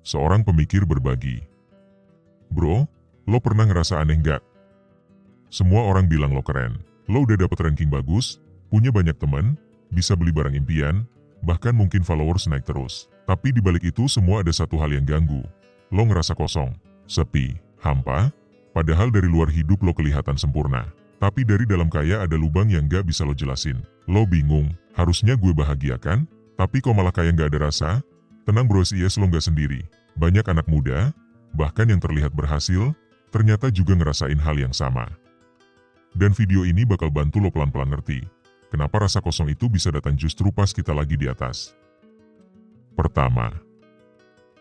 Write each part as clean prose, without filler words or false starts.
seorang pemikir berbagi. Bro, lo pernah ngerasa aneh nggak? Semua orang bilang lo keren. Lo udah dapet ranking bagus, punya banyak teman, bisa beli barang impian, bahkan mungkin followers naik terus. Tapi di balik itu semua ada satu hal yang ganggu. Lo ngerasa kosong, sepi, hampa, padahal dari luar hidup lo kelihatan sempurna. Tapi dari dalam kaya ada lubang yang gak bisa lo jelasin. Lo bingung, harusnya gue bahagia kan? Tapi kok malah kayak gak ada rasa? Tenang bro, yes lo gak sendiri. Banyak anak muda, bahkan yang terlihat berhasil, ternyata juga ngerasain hal yang sama. Dan video ini bakal bantu lo pelan-pelan ngerti kenapa rasa kosong itu bisa datang justru pas kita lagi di atas. Pertama,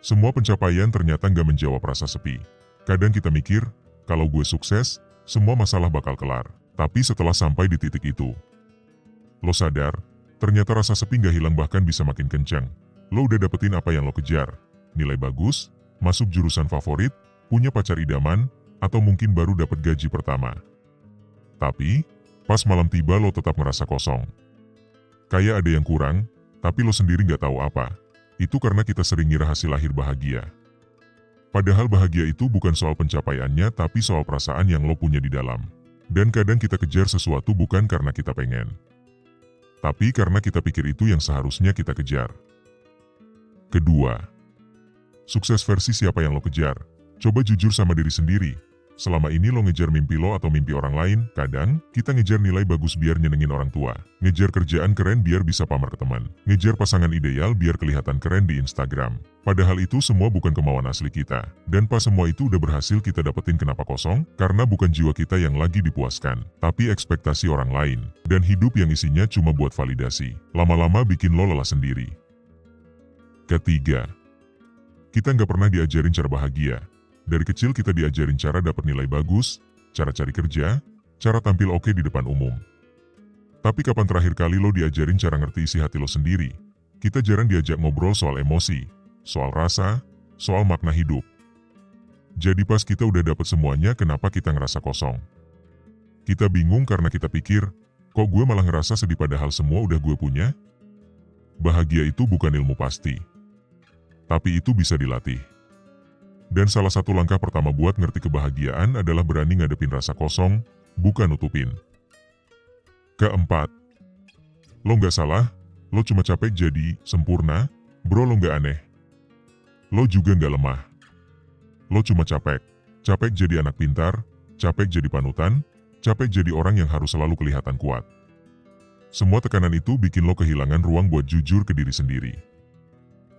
semua pencapaian ternyata nggak menjawab rasa sepi. Kadang kita mikir, kalau gue sukses, semua masalah bakal kelar. Tapi setelah sampai di titik itu, lo sadar, ternyata rasa sepi nggak hilang bahkan bisa makin kencang. Lo udah dapetin apa yang lo kejar, nilai bagus, masuk jurusan favorit, punya pacar idaman, atau mungkin baru dapet gaji pertama. Tapi, pas malam tiba lo tetap ngerasa kosong. Kayak ada yang kurang, tapi lo sendiri nggak tahu apa. Itu karena kita sering ngira hasil akhir bahagia. Padahal bahagia itu bukan soal pencapaiannya tapi soal perasaan yang lo punya di dalam. Dan kadang kita kejar sesuatu bukan karena kita pengen, tapi karena kita pikir itu yang seharusnya kita kejar. Kedua, sukses versi siapa yang lo kejar? Coba jujur sama diri sendiri. Selama ini lo ngejar mimpi lo atau mimpi orang lain? Kadang, kita ngejar nilai bagus biar nyenengin orang tua. Ngejar kerjaan keren biar bisa pamer ke teman. Ngejar pasangan ideal biar kelihatan keren di Instagram. Padahal itu semua bukan kemauan asli kita. Dan pas semua itu udah berhasil kita dapetin, kenapa kosong? Karena bukan jiwa kita yang lagi dipuaskan, tapi ekspektasi orang lain. Dan hidup yang isinya cuma buat validasi. Lama-lama bikin lo lelah sendiri. Ketiga, kita nggak pernah diajarin cara bahagia. Dari kecil kita diajarin cara dapat nilai bagus, cara cari kerja, cara tampil oke di depan umum. Tapi kapan terakhir kali lo diajarin cara ngerti isi hati lo sendiri? Kita jarang diajak ngobrol soal emosi, soal rasa, soal makna hidup. Jadi pas kita udah dapat semuanya, kenapa kita ngerasa kosong? Kita bingung karena kita pikir, kok gue malah ngerasa sedih padahal semua udah gue punya? Bahagia itu bukan ilmu pasti, tapi itu bisa dilatih. Dan salah satu langkah pertama buat ngerti kebahagiaan adalah berani ngadepin rasa kosong, bukan nutupin. Keempat, lo nggak salah, lo cuma capek jadi sempurna, bro, lo nggak aneh. Lo juga nggak lemah. Lo cuma capek jadi anak pintar, capek jadi panutan, capek jadi orang yang harus selalu kelihatan kuat. Semua tekanan itu bikin lo kehilangan ruang buat jujur ke diri sendiri.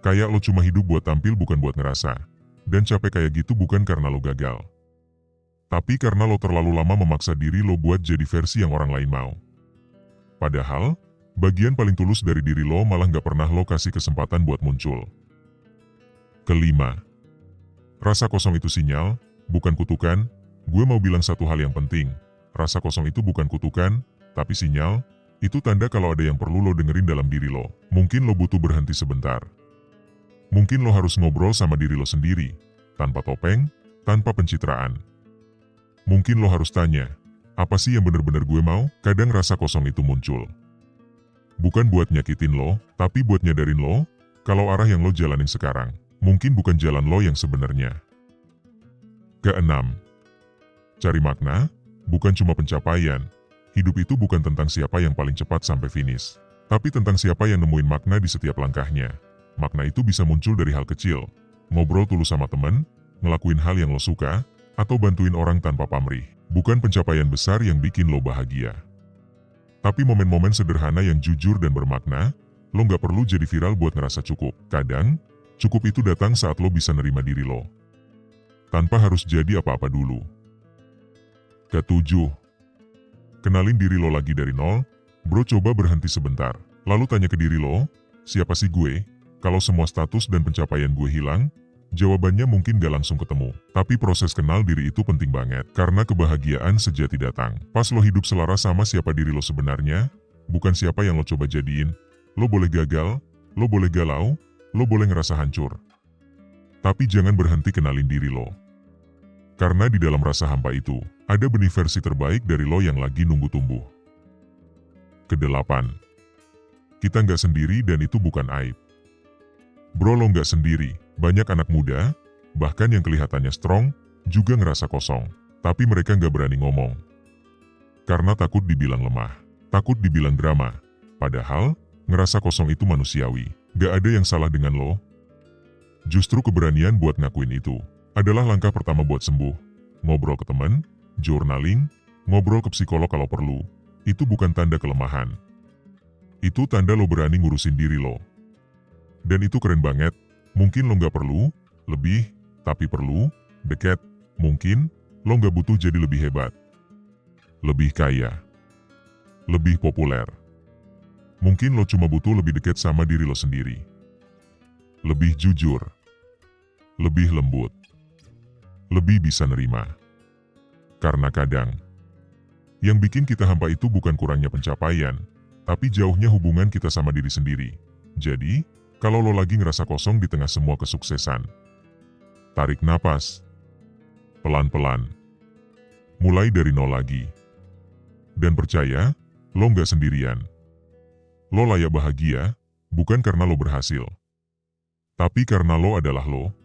Kayak lo cuma hidup buat tampil bukan buat ngerasa. Dan capek kayak gitu bukan karena lo gagal, tapi karena lo terlalu lama memaksa diri lo buat jadi versi yang orang lain mau. Padahal, bagian paling tulus dari diri lo malah gak pernah lo kasih kesempatan buat muncul. Kelima, rasa kosong itu sinyal, bukan kutukan. Gue mau bilang satu hal yang penting, rasa kosong itu bukan kutukan, tapi sinyal. Itu tanda kalau ada yang perlu lo dengerin dalam diri lo. Mungkin lo butuh berhenti sebentar. Mungkin lo harus ngobrol sama diri lo sendiri, tanpa topeng, tanpa pencitraan. Mungkin lo harus tanya, apa sih yang bener-bener gue mau? Kadang rasa kosong itu muncul. Bukan buat nyakitin lo, tapi buat nyadarin lo, kalau arah yang lo jalanin sekarang, mungkin bukan jalan lo yang sebenarnya. Keenam, cari makna, bukan cuma pencapaian. Hidup itu bukan tentang siapa yang paling cepat sampai finish, tapi tentang siapa yang nemuin makna di setiap langkahnya. Makna itu bisa muncul dari hal kecil, ngobrol tulus sama temen, ngelakuin hal yang lo suka, atau bantuin orang tanpa pamrih. Bukan pencapaian besar yang bikin lo bahagia, tapi momen-momen sederhana yang jujur dan bermakna. Lo gak perlu jadi viral buat ngerasa cukup. Kadang, cukup itu datang saat lo bisa nerima diri lo, tanpa harus jadi apa-apa dulu. Ketujuh, kenalin diri lo lagi dari nol. Bro, coba berhenti sebentar, lalu tanya ke diri lo, siapa sih gue? Kalau semua status dan pencapaian gue hilang, jawabannya mungkin gak langsung ketemu. Tapi proses kenal diri itu penting banget, karena kebahagiaan sejati datang pas lo hidup selaras sama siapa diri lo sebenarnya, bukan siapa yang lo coba jadiin. Lo boleh gagal, lo boleh galau, lo boleh ngerasa hancur. Tapi jangan berhenti kenalin diri lo. Karena di dalam rasa hampa itu, ada benih versi terbaik dari lo yang lagi nunggu tumbuh. Kedelapan, kita nggak sendiri dan itu bukan aib. Bro, lo nggak sendiri. Banyak anak muda, bahkan yang kelihatannya strong, juga ngerasa kosong. Tapi mereka nggak berani ngomong. Karena takut dibilang lemah, takut dibilang drama. Padahal, ngerasa kosong itu manusiawi. Gak ada yang salah dengan lo. Justru keberanian buat ngakuin itu adalah langkah pertama buat sembuh. Ngobrol ke teman, journaling, ngobrol ke psikolog kalau perlu. Itu bukan tanda kelemahan. Itu tanda lo berani ngurusin diri lo. Dan itu keren banget. Mungkin lo nggak perlu lebih, tapi perlu dekat. Mungkin lo nggak butuh jadi lebih hebat, lebih kaya, lebih populer. Mungkin lo cuma butuh lebih dekat sama diri lo sendiri. Lebih jujur, lebih lembut, lebih bisa nerima. Karena kadang, yang bikin kita hampa itu bukan kurangnya pencapaian, tapi jauhnya hubungan kita sama diri sendiri. Jadi, kalau lo lagi ngerasa kosong di tengah semua kesuksesan, tarik napas, pelan-pelan, mulai dari nol lagi. Dan percaya, lo nggak sendirian. Lo layak bahagia, bukan karena lo berhasil, tapi karena lo adalah lo.